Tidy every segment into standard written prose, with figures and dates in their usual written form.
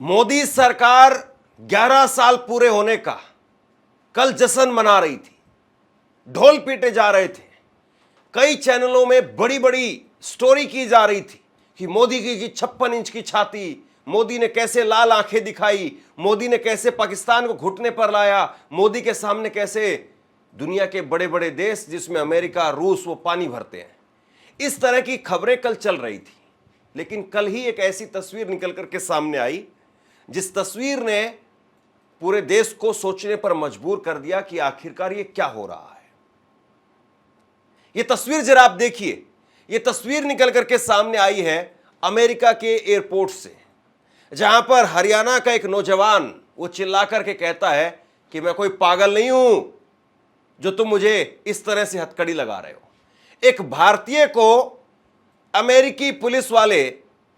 मोदी सरकार 11 साल पूरे होने का कल जश्न मना रही थी। ढोल पीटे जा रहे थे। कई चैनलों में बड़ी बड़ी स्टोरी की जा रही थी कि मोदी की 56 इंच की छाती, मोदी ने कैसे लाल आंखें दिखाई, मोदी ने कैसे पाकिस्तान को घुटने पर लाया, मोदी के सामने कैसे दुनिया के बड़े बड़े देश जिसमें अमेरिका, रूस, वो पानी भरते हैं। इस तरह की खबरें कल चल रही थी। लेकिन कल ही एक ऐसी तस्वीर निकल करके सामने आई जिस तस्वीर ने पूरे देश को सोचने पर मजबूर कर दिया कि आखिरकार ये क्या हो रहा है। ये तस्वीर जरा आप देखिए। ये तस्वीर निकल करके सामने आई है अमेरिका के एयरपोर्ट से, जहां पर हरियाणा का एक नौजवान वो चिल्ला करके कहता है कि मैं कोई पागल नहीं हूं जो तुम मुझे इस तरह से हथकड़ी लगा रहे हो। एक भारतीय को अमेरिकी पुलिस वाले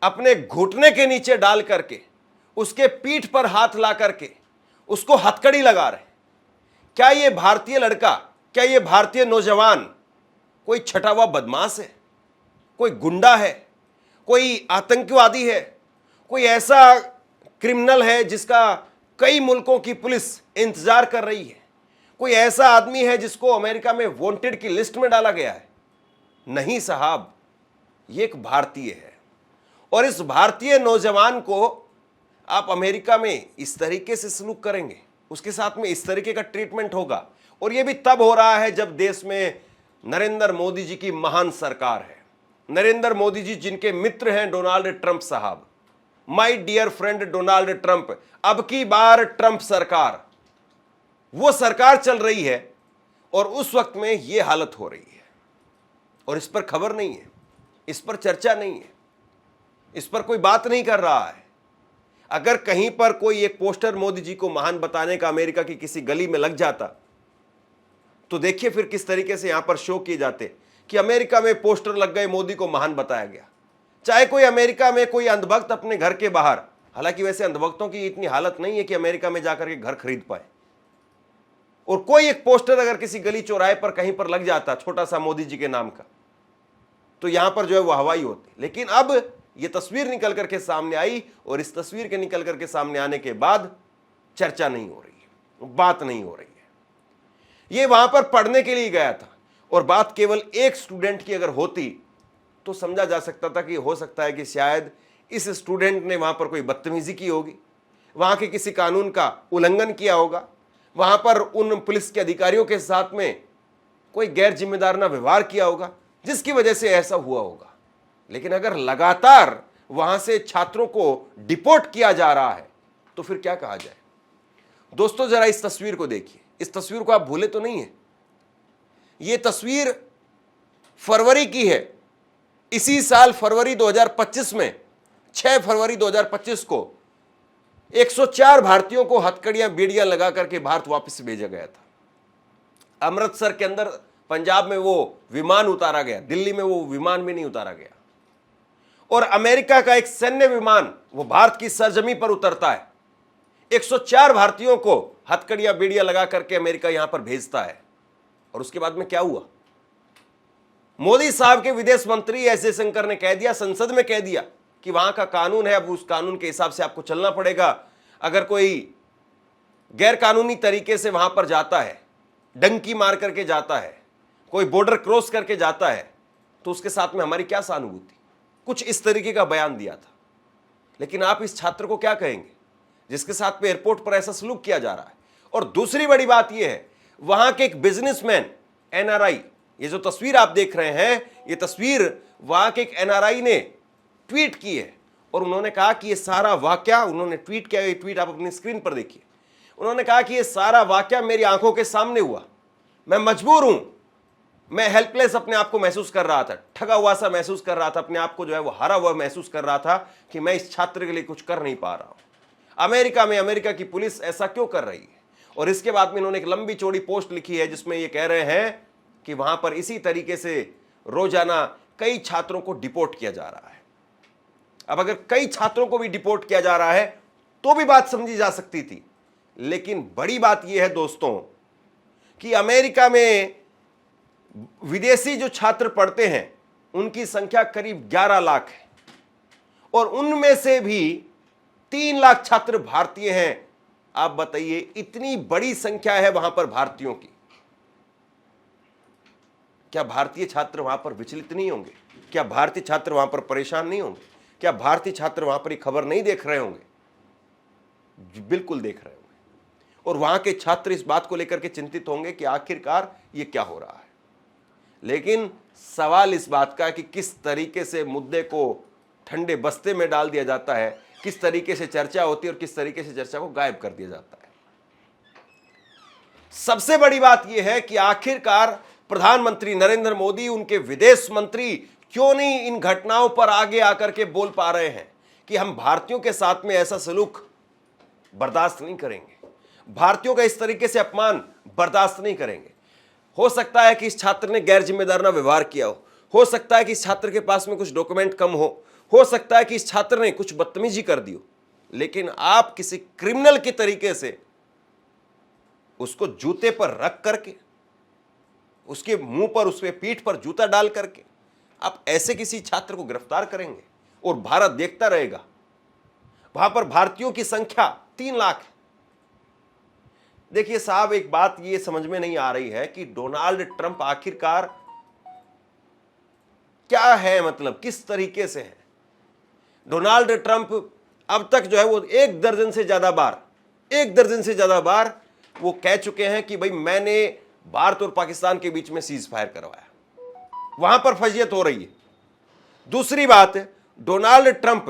अपने घुटने के नीचे डाल करके, उसके पीठ पर हाथ ला करके उसको हथकड़ी लगा रहे। क्या ये भारतीय लड़का, क्या ये भारतीय नौजवान कोई छटा हुआ बदमाश है, कोई गुंडा है, कोई आतंकवादी है, कोई ऐसा क्रिमिनल है जिसका कई मुल्कों की पुलिस इंतजार कर रही है, कोई ऐसा आदमी है जिसको अमेरिका में वांटेड की लिस्ट में डाला गया है? नहीं साहब, ये एक भारतीय है। और इस भारतीय नौजवान को आप अमेरिका में इस तरीके से सलूक करेंगे, उसके साथ में इस तरीके का ट्रीटमेंट होगा। और यह भी तब हो रहा है जब देश में नरेंद्र मोदी जी की महान सरकार है। नरेंद्र मोदी जी जिनके मित्र हैं डोनाल्ड ट्रंप साहब, my dear friend Donald Trump, अब की बार ट्रंप सरकार, वो सरकार चल रही है और उस वक्त में यह हालत हो रही है। और इस पर खबर नहीं है, इस पर चर्चा नहीं है, इस पर कोई बात नहीं कर रहा है। अगर कहीं पर कोई एक पोस्टर मोदी जी को महान बताने का अमेरिका की किसी गली में लग जाता तो देखिए फिर किस तरीके से यहां पर शो किए जाते कि अमेरिका में पोस्टर लग गए, मोदी को महान बताया गया। चाहे कोई अमेरिका में कोई अंधभक्त अपने घर के बाहर, हालांकि वैसे अंधभक्तों की इतनी हालत नहीं है कि अमेरिका में जाकर के घर खरीद पाए, और कोई एक पोस्टर अगर किसी गली चौराहे पर कहीं पर लग जाता छोटा सा मोदी जी के नाम का, तो यहां पर जो है वो हवाई होती। लेकिन अब ये तस्वीर निकल करके सामने आई और इस तस्वीर के निकल करके सामने आने के बाद चर्चा नहीं हो रही है, बात नहीं हो रही है। ये वहां पर पढ़ने के लिए गया था और बात केवल एक स्टूडेंट की अगर होती तो समझा जा सकता था कि हो सकता है कि शायद इस स्टूडेंट ने वहां पर कोई बदतमीजी की होगी, वहां के किसी कानून का उल्लंघन किया होगा, वहां पर उन पुलिस के अधिकारियों के साथ में कोई गैर जिम्मेदाराना व्यवहार किया होगा जिसकी वजह से ऐसा हुआ होगा। लेकिन अगर लगातार वहां से छात्रों को डिपोर्ट किया जा रहा है तो फिर क्या कहा जाए। दोस्तों जरा इस तस्वीर को देखिए। इस तस्वीर को आप भूले तो नहीं है। यह तस्वीर फरवरी की है। इसी साल फरवरी 2025 में 6 फरवरी 2025 को 104 भारतीयों को हथकड़ियां बेड़ियां लगा करके भारत वापस भेजा गया था। अमृतसर के अंदर पंजाब में वो विमान उतारा गया, दिल्ली में वो विमान भी नहीं उतारा गया। और अमेरिका का एक सैन्य विमान वो भारत की सरजमी पर उतरता है, 104 भारतीयों को हथकड़ियां बेड़ियां लगा करके अमेरिका यहां पर भेजता है। और उसके बाद में क्या हुआ? मोदी साहब के विदेश मंत्री एस जयशंकर ने कह दिया, संसद में कह दिया कि वहां का कानून है, अब उस कानून के हिसाब से आपको चलना पड़ेगा। अगर कोई गैर कानूनी तरीके से वहां पर जाता है, डंकी मार करके जाता है, कोई बॉर्डर क्रॉस करके जाता है, तो उसके साथ में हमारी क्या सहानुभूति। कुछ इस तरीके का बयान दिया था। लेकिन आप इस छात्र को क्या कहेंगे जिसके साथ में एयरपोर्ट पर ऐसा सलूक किया जा रहा है। और दूसरी बड़ी बात यह है, वहां के एक बिजनेसमैन एनआरआई, ये जो तस्वीर आप देख रहे हैं, ये तस्वीर वहां के एक एनआरआई ने ट्वीट की है। और उन्होंने कहा कि ये सारा वाकया, उन्होंने ट्वीट किया, ये ट्वीट आप अपनी स्क्रीन पर देखिए। उन्होंने कहा कि ये सारा वाकया मेरी आंखों के सामने हुआ, मैं मजबूर हूं, मैं हेल्पलेस अपने आप को महसूस कर रहा था, ठगा हुआ सा महसूस कर रहा था, अपने आप को जो है वो हारा हुआ महसूस कर रहा था कि मैं इस छात्र के लिए कुछ कर नहीं पा रहा हूं। अमेरिका में अमेरिका की पुलिस ऐसा क्यों कर रही है। और इसके बाद में इन्होंने एक लंबी चौड़ी पोस्ट लिखी है जिसमें ये कह रहे हैं कि वहां पर इसी तरीके से रोजाना कई छात्रों को डिपोर्ट किया जा रहा है। अब अगर कई छात्रों को भी डिपोर्ट किया जा रहा है तो भी बात समझी जा सकती थी। लेकिन बड़ी बात यह है दोस्तों कि अमेरिका में विदेशी जो छात्र पढ़ते हैं उनकी संख्या करीब 11 लाख है। और उनमें से भी 3 लाख छात्र भारतीय हैं। आप बताइए, इतनी बड़ी संख्या है वहां पर भारतीयों की, क्या भारतीय छात्र वहां पर विचलित नहीं होंगे? क्या भारतीय छात्र वहां पर परेशान नहीं होंगे? क्या भारतीय छात्र वहां पर ये खबर नहीं देख रहे होंगे? बिल्कुल देख रहे होंगे। और वहां के छात्र इस बात को लेकर के चिंतित होंगे कि आखिरकार ये क्या हो रहा है। लेकिन सवाल इस बात का है कि किस तरीके से मुद्दे को ठंडे बस्ते में डाल दिया जाता है, किस तरीके से चर्चा होती है और किस तरीके से चर्चा को गायब कर दिया जाता है। सबसे बड़ी बात यह है कि आखिरकार प्रधानमंत्री नरेंद्र मोदी, उनके विदेश मंत्री क्यों नहीं इन घटनाओं पर आगे आकर के बोल पा रहे हैं कि हम भारतीयों के साथ में ऐसा सलूक बर्दाश्त नहीं करेंगे, भारतीयों का इस तरीके से अपमान बर्दाश्त नहीं करेंगे। हो सकता है कि इस छात्र ने गैर जिम्मेदाराना व्यवहार किया हो सकता है कि इस छात्र के पास में कुछ डॉक्यूमेंट कम हो सकता है कि इस छात्र ने कुछ बदतमीजी कर दी हो, लेकिन आप किसी क्रिमिनल के तरीके से उसको जूते पर रख करके, उसके मुंह पर, उसके पीठ पर जूता डाल करके आप ऐसे किसी छात्र को गिरफ्तार करेंगे और भारत देखता रहेगा? वहां पर भारतीयों की संख्या 3 लाख है। देखिए साहब, एक बात ये समझ में नहीं आ रही है कि डोनाल्ड ट्रंप आखिरकार क्या है, मतलब किस तरीके से है। डोनाल्ड ट्रंप अब तक जो है वो 1 दर्जन से ज्यादा बार वो कह चुके हैं कि भाई मैंने भारत और पाकिस्तान के बीच में सीज फायर करवाया, वहां पर फजीयत हो रही है। दूसरी बात, डोनाल्ड ट्रंप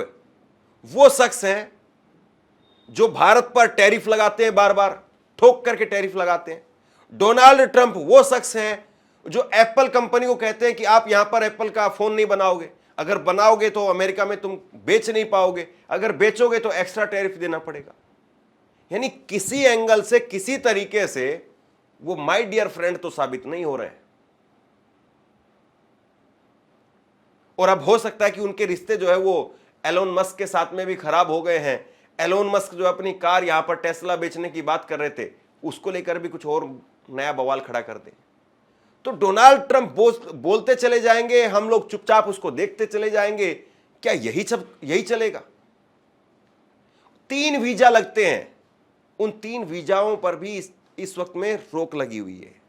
वो शख्स हैं जो भारत पर टैरिफ लगाते हैं, बार बार ठोक करके टैरिफ लगाते हैं। डोनाल्ड ट्रंप वो शख्स हैं जो एप्पल कंपनी को कहते हैं कि आप यहां पर एप्पल का फोन नहीं बनाओगे, अगर बनाओगे तो अमेरिका में तुम बेच नहीं पाओगे, अगर बेचोगे तो एक्स्ट्रा टैरिफ देना पड़ेगा। यानी किसी एंगल से, किसी तरीके से वो माय डियर फ्रेंड तो साबित नहीं हो रहे हैं। और अब हो सकता है कि उनके रिश्ते जो है वो एलोन मस्क के साथ में भी खराब हो गए हैं। एलोन मस्क जो अपनी कार यहां पर टेस्ला बेचने की बात कर रहे थे, उसको लेकर भी कुछ और नया बवाल खड़ा कर दे। तो डोनाल्ड ट्रंप बोलते चले जाएंगे, हम लोग चुपचाप उसको देखते चले जाएंगे। क्या यही चलेगा? 3 वीजा लगते हैं, उन 3 वीजाओं पर भी इस वक्त में रोक लगी हुई है।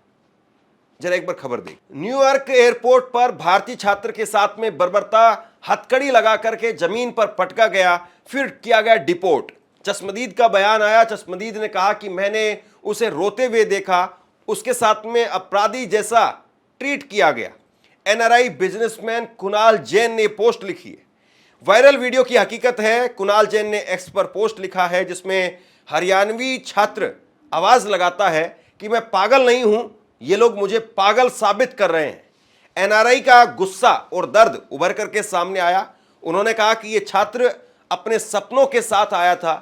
जरा एक बार खबर देख। न्यूयॉर्क एयरपोर्ट पर भारतीय छात्र के साथ में बर्बरता, हथकड़ी लगा करके जमीन पर पटका गया, फिर किया गया डिपोर्ट। चश्मदीद का बयान आया। चश्मदीद ने कहा कि मैंने उसे रोते हुए देखा, उसके साथ में अपराधी जैसा ट्रीट किया गया। एनआरआई बिजनेसमैन कुणाल जैन ने पोस्ट लिखी है। वायरल वीडियो की हकीकत है। कुणाल जैन ने एक्स पर पोस्ट लिखा है जिसमें हरियाणवी छात्र आवाज लगाता है कि मैं पागल नहीं हूं, ये लोग मुझे पागल साबित कर रहे हैं। एनआरआई का गुस्सा और दर्द उभर करके सामने आया। उन्होंने कहा कि यह छात्र अपने सपनों के साथ आया था,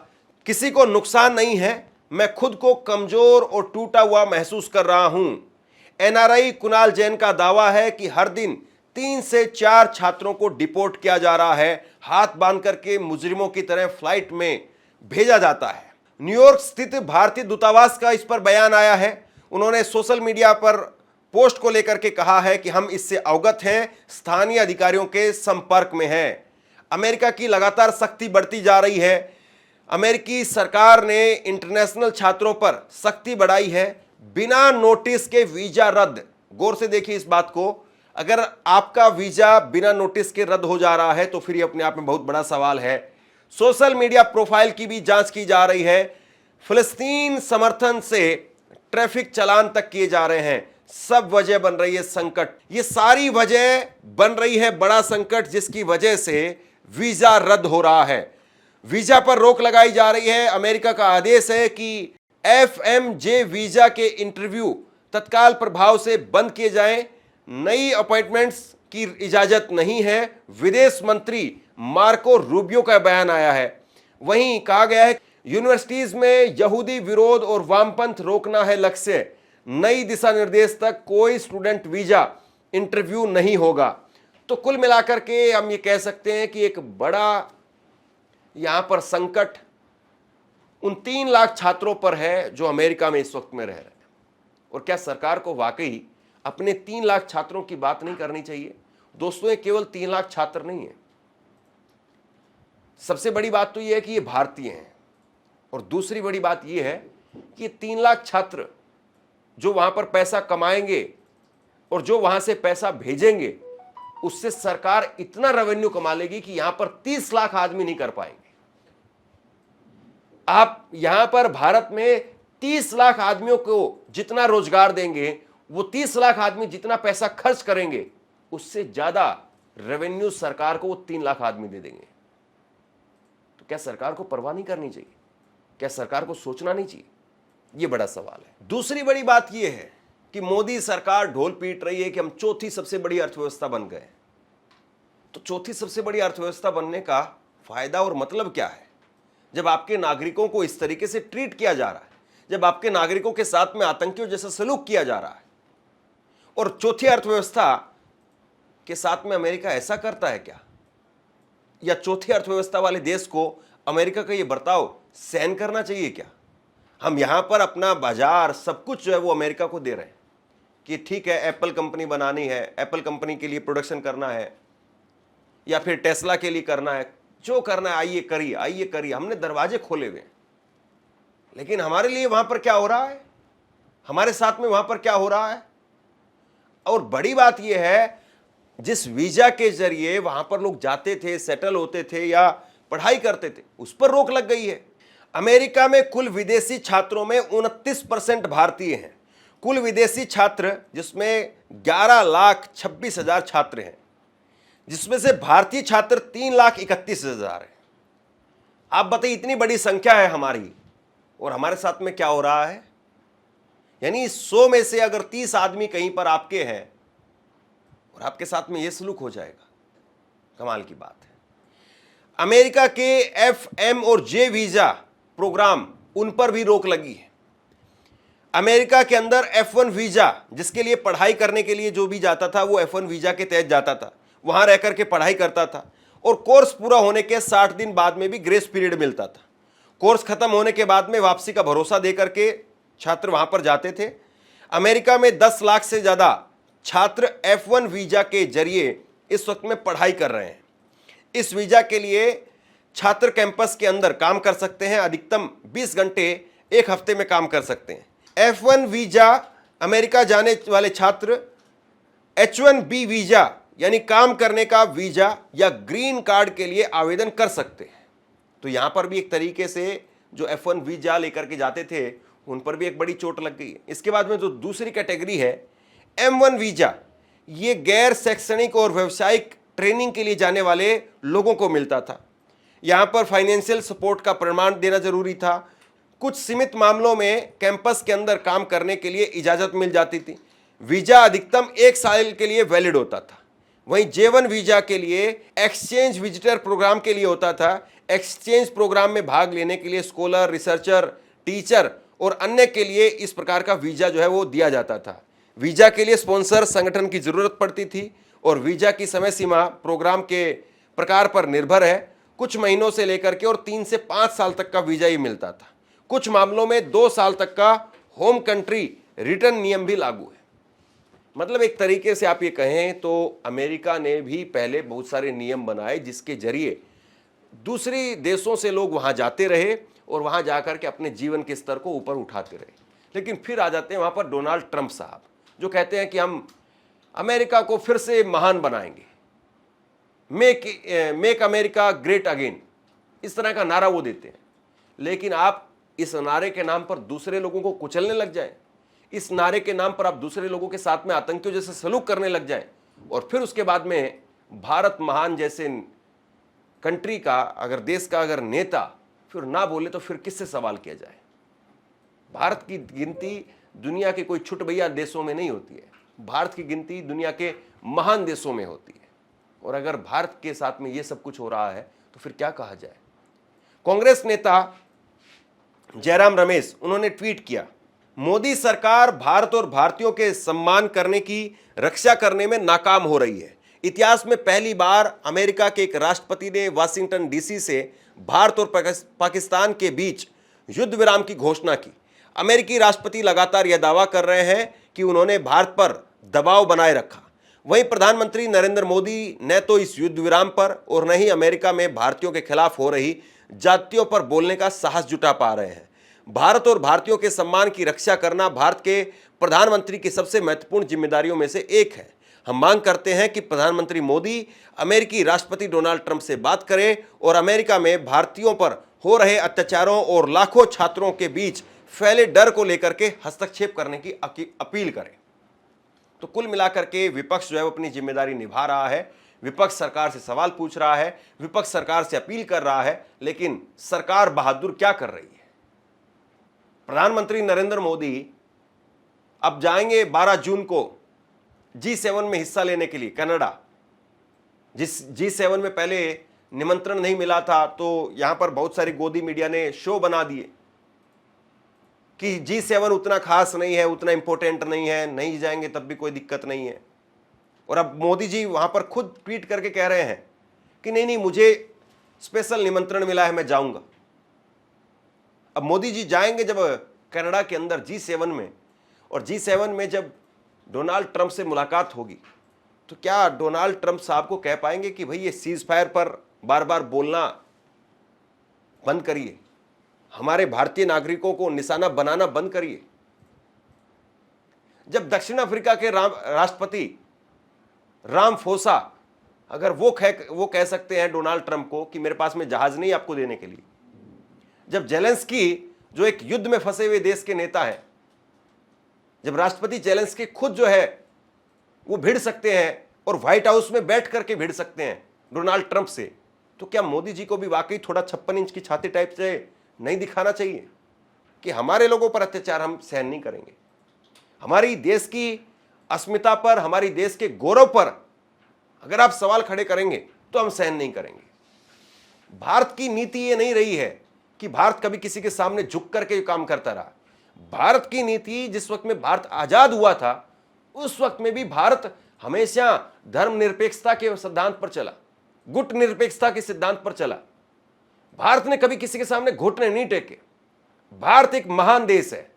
किसी को नुकसान नहीं है, मैं खुद को कमजोर और टूटा हुआ महसूस कर रहा हूं। एनआरआई कुणाल जैन का दावा है कि हर दिन 3 से 4 छात्रों को डिपोर्ट किया जा रहा है, हाथ बांध करके मुजरिमों की तरह फ्लाइट में भेजा जाता है। न्यूयॉर्क स्थित भारतीय दूतावास का इस पर बयान आया है। उन्होंने सोशल मीडिया पर पोस्ट को लेकर के कहा है कि हम इससे अवगत हैं, स्थानीय अधिकारियों के संपर्क में हैं। अमेरिका की लगातार सख्ती बढ़ती जा रही है। अमेरिकी सरकार ने इंटरनेशनल छात्रों पर सख्ती बढ़ाई है। बिना नोटिस के वीजा रद्द। गौर से देखिए इस बात को, अगर आपका वीजा बिना नोटिस के रद्द हो जा रहा है तो फिर ये अपने आप में बहुत बड़ा सवाल है। सोशल मीडिया प्रोफाइल की भी जांच की जा रही है। फिलिस्तीन समर्थन से ट्रैफिक चालान तक किए जा रहे हैं। सब वजह बन रही है संकट। ये सारी वजह बन रही है बड़ा संकट, जिसकी वजह से वीजा रद्द हो रहा है। वीजा पर रोक लगाई जा रही है। अमेरिका का आदेश है कि FMJ वीजा के इंटरव्यू तत्काल प्रभाव से बंद किए जाएं। नई अपॉइंटमेंट्स की इजाजत नहीं है। विदेश मंत्री मार्को रूबियो का बयान आया है। वहीं कहा गया है यूनिवर्सिटीज में यहूदी विरोध और वामपंथ रोकना है लक्ष्य। नई दिशा निर्देश तक कोई स्टूडेंट वीजा इंटरव्यू नहीं होगा। तो कुल मिलाकर के हम ये कह सकते हैं कि एक बड़ा यहां पर संकट उन 3 लाख छात्रों पर है जो अमेरिका में इस वक्त में रह रहे हैं। और क्या सरकार को वाकई अपने 3 लाख छात्रों की बात नहीं करनी चाहिए? दोस्तों, ये केवल 3 लाख छात्र नहीं है। सबसे बड़ी बात तो यह है कि ये भारतीय हैं, और दूसरी बड़ी बात यह है कि 3 लाख छात्र जो वहां पर पैसा कमाएंगे और जो वहां से पैसा भेजेंगे, उससे सरकार इतना रेवेन्यू कमा लेगी कि यहां पर 30 लाख आदमी नहीं कर पाएंगे। आप यहां पर भारत में 30 लाख आदमियों को जितना रोजगार देंगे, वो 30 लाख आदमी जितना पैसा खर्च करेंगे, उससे ज्यादा रेवेन्यू सरकार को वो 3 लाख आदमी दे देंगे। तो क्या सरकार को परवाह नहीं करनी चाहिए? क्या सरकार को सोचना नहीं चाहिए? यह बड़ा सवाल है। दूसरी बड़ी बात यह है कि मोदी सरकार ढोल पीट रही है कि हम चौथी सबसे बड़ी अर्थव्यवस्था बन गए। तो चौथी सबसे बड़ी अर्थव्यवस्था बनने का फायदा और मतलब क्या है, जब आपके नागरिकों को इस तरीके से ट्रीट किया जा रहा है, जब आपके नागरिकों के साथ में आतंकियों जैसा सलूक किया जा रहा है। और चौथी अर्थव्यवस्था के साथ में अमेरिका ऐसा करता है क्या? या चौथी अर्थव्यवस्था वाले देश को अमेरिका का यह बर्ताव सहन करना चाहिए क्या? हम यहां पर अपना बाजार सब कुछ जो है वो अमेरिका को दे रहे हैं कि ठीक है, एप्पल कंपनी बनानी है, एप्पल कंपनी के लिए प्रोडक्शन करना है, या फिर टेस्ला के लिए करना है, जो करना है आइए करिए, आइए करिए। हमने दरवाजे खोले हुए हैं। लेकिन हमारे लिए वहां पर क्या हो रहा है, हमारे साथ में वहां पर क्या हो रहा है? और बड़ी बात यह है, जिस वीजा के जरिए वहां पर लोग जाते थे, सेटल होते थे या पढ़ाई करते थे, उस पर रोक लग गई है। अमेरिका में कुल विदेशी छात्रों में 29% भारतीय हैं। कुल विदेशी छात्र जिसमें 11,26,000 छात्र हैं, जिसमें से भारतीय छात्र 3,31,000 हैं। आप बताइए, इतनी बड़ी संख्या है हमारी, और हमारे साथ में क्या हो रहा है? यानी 100 में से अगर 30 आदमी कहीं पर आपके हैं और आपके साथ में यह सलूक हो जाएगा, कमाल की बात है। अमेरिका के FM और J वीजा प्रोग्राम, उन पर भी रोक लगी है। अमेरिका के अंदर F1 वीजा, जिसके लिए पढ़ाई करने के लिए जो भी जाता था वो F1 वीजा के तहत जाता था, वहां रह करके पढ़ाई करता था, और कोर्स पूरा होने के 60 दिन बाद में भी ग्रेस पीरियड मिलता था। कोर्स खत्म होने के बाद में वापसी का भरोसा दे करके छात्र वहां पर जाते थे। अमेरिका में 10 लाख से ज्यादा छात्र F1 वीजा के जरिए इस वक्त में पढ़ाई कर रहे हैं। इस वीजा के लिए छात्र कैंपस के अंदर काम कर सकते हैं, अधिकतम 20 घंटे एक हफ्ते में काम कर सकते हैं। F1 वीजा अमेरिका जाने वाले छात्र H1B वीजा यानी काम करने का वीजा या ग्रीन कार्ड के लिए आवेदन कर सकते हैं। तो यहां पर भी एक तरीके से जो F1 वीजा लेकर के जाते थे, उन पर भी एक बड़ी चोट लग गई है। इसके बाद में जो दूसरी कैटेगरी है M1 वीजा, ये गैर शैक्षणिक और व्यवसायिक ट्रेनिंग के लिए जाने वाले लोगों को मिलता था। यहां पर फाइनेंशियल सपोर्ट का प्रमाण देना जरूरी था। कुछ सीमित मामलों में कैंपस के अंदर काम करने के लिए इजाजत मिल जाती थी। वीजा अधिकतम 1 साल के लिए वैलिड होता था। वहीं J1 वीजा के लिए एक्सचेंज विजिटर प्रोग्राम के लिए होता था। एक्सचेंज प्रोग्राम में भाग लेने के लिए स्कॉलर, रिसर्चर, टीचर और अन्य के लिए इस प्रकार का वीजा जो है वो दिया जाता था। वीजा के लिए स्पॉन्सर संगठन की जरूरत पड़ती थी, और वीजा की समय सीमा प्रोग्राम के प्रकार पर निर्भर है। कुछ महीनों से लेकर के और 3 से 5 साल तक का वीजा ही मिलता था। कुछ मामलों में 2 साल तक का होम कंट्री रिटर्न नियम भी लागू है। मतलब एक तरीके से आप ये कहें तो अमेरिका ने भी पहले बहुत सारे नियम बनाए, जिसके जरिए दूसरी देशों से लोग वहां जाते रहे और वहां जाकर के अपने जीवन के स्तर को ऊपर उठाते रहे। लेकिन फिर आ जाते हैं वहां पर डोनाल्ड ट्रंप साहब, जो कहते हैं कि हम अमेरिका को फिर से महान बनाएंगे, मेक अमेरिका ग्रेट अगेन, इस तरह का नारा वो देते हैं। लेकिन आप इस नारे के नाम पर दूसरे लोगों को कुचलने लग जाएं, इस नारे के नाम पर आप दूसरे लोगों के साथ में आतंकियों जैसे सलूक करने लग जाएं, और फिर उसके बाद में भारत महान जैसे कंट्री का, अगर देश का अगर नेता फिर ना बोले तो फिर किससे सवाल किया जाए? भारत की गिनती दुनिया के कोई छुट भैया देशों में नहीं होती है। भारत की गिनती दुनिया के महान देशों में होती है। और अगर भारत के साथ में ये सब कुछ हो रहा है तो फिर क्या कहा जाए? कांग्रेस नेता जयराम रमेश, उन्होंने ट्वीट किया, मोदी सरकार भारत और भारतीयों के सम्मान करने की रक्षा करने में नाकाम हो रही है। इतिहास में पहली बार अमेरिका के एक राष्ट्रपति ने वाशिंगटन डीसी से भारत और पाकिस्तान के बीच युद्ध विराम की घोषणा की। अमेरिकी राष्ट्रपति लगातार यह दावा कर रहे हैं कि उन्होंने भारत पर दबाव बनाए रखा। वहीं प्रधानमंत्री नरेंद्र मोदी न तो इस युद्ध विराम पर और न ही अमेरिका में भारतीयों के खिलाफ हो रही जातियों पर बोलने का साहस जुटा पा रहे हैं। भारत और भारतीयों के सम्मान की रक्षा करना भारत के प्रधानमंत्री की सबसे महत्वपूर्ण जिम्मेदारियों में से एक है। हम मांग करते हैं कि प्रधानमंत्री मोदी अमेरिकी राष्ट्रपति डोनाल्ड ट्रंप से बात करें और अमेरिका में भारतीयों पर हो रहे अत्याचारों और लाखों छात्रों के बीच फैले डर को लेकर के हस्तक्षेप करने की अपील करें। तो कुल मिलाकर के विपक्ष जो है वो अपनी जिम्मेदारी निभा रहा है। विपक्ष सरकार से सवाल पूछ रहा है, विपक्ष सरकार से अपील कर रहा है, लेकिन सरकार बहादुर क्या कर रही है? प्रधानमंत्री नरेंद्र मोदी अब जाएंगे 12 जून को G7 में हिस्सा लेने के लिए कनाडा। जिस G7 में पहले निमंत्रण नहीं मिला था, तो यहां पर बहुत सारी गोदी मीडिया ने शो बना दिए कि G7 उतना खास नहीं है, उतना इंपॉर्टेंट नहीं है, नहीं जाएंगे तब भी कोई दिक्कत नहीं है। और अब मोदी जी वहां पर खुद ट्वीट करके कह रहे हैं कि नहीं, मुझे स्पेशल निमंत्रण मिला है, मैं जाऊंगा। अब मोदी जी जाएंगे जब कनाडा के अंदर G7 में, और G7 में जब डोनाल्ड ट्रंप से मुलाकात होगी, तो क्या डोनाल्ड ट्रंप साहब को कह पाएंगे कि भाई ये सीज फायर पर बार बार बोलना बंद करिए, हमारे भारतीय नागरिकों को निशाना बनाना बंद करिए? जब दक्षिण अफ्रीका के राष्ट्रपति रामफोसा अगर वो कह सकते हैं डोनाल्ड ट्रंप को कि मेरे पास में जहाज नहीं आपको देने के लिए, जब जेलेंस्की जो एक युद्ध में फंसे हुए देश के नेता हैं, जब राष्ट्रपति जेलेंस्की खुद जो है वो भिड़ सकते हैं और व्हाइट हाउस में बैठ करके भिड़ सकते हैं डोनाल्ड ट्रंप से, तो क्या मोदी जी को भी वाकई थोड़ा 56 इंच की छाती टाइप से नहीं दिखाना चाहिए कि हमारे लोगों पर अत्याचार हम सहन नहीं करेंगे? हमारी देश की अस्मिता पर, हमारी देश के गौरव पर अगर आप सवाल खड़े करेंगे तो हम सहन नहीं करेंगे। भारत की नीति ये नहीं रही है कि भारत कभी किसी के सामने झुक करके काम करता रहा। भारत की नीति, जिस वक्त में भारत आजाद हुआ था, उस वक्त में भी भारत हमेशा धर्मनिरपेक्षता के सिद्धांत पर चला, गुट निरपेक्षता के सिद्धांत पर चला। भारत ने कभी किसी के सामने घुटने नहीं टेके। भारत एक महान देश है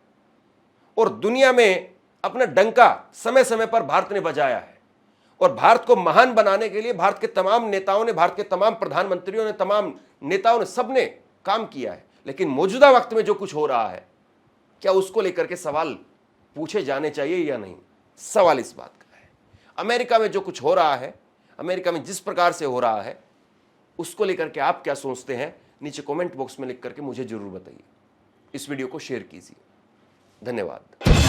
और दुनिया में अपना डंका समय समय पर भारत ने बजाया है। और भारत को महान बनाने के लिए भारत के तमाम नेताओं ने, भारत के तमाम प्रधानमंत्रियों ने, तमाम नेताओं ने, सबने काम किया है। लेकिन मौजूदा वक्त में जो कुछ हो रहा है, क्या उसको लेकर के सवाल पूछे जाने चाहिए या नहीं? सवाल इस बात का है। अमेरिका में जो कुछ हो रहा है, अमेरिका में जिस प्रकार से हो रहा है, उसको लेकर के आप क्या सोचते हैं? नीचे कमेंट बॉक्स में लिख करके मुझे जरूर बताइए। इस वीडियो को शेयर कीजिए। धन्यवाद।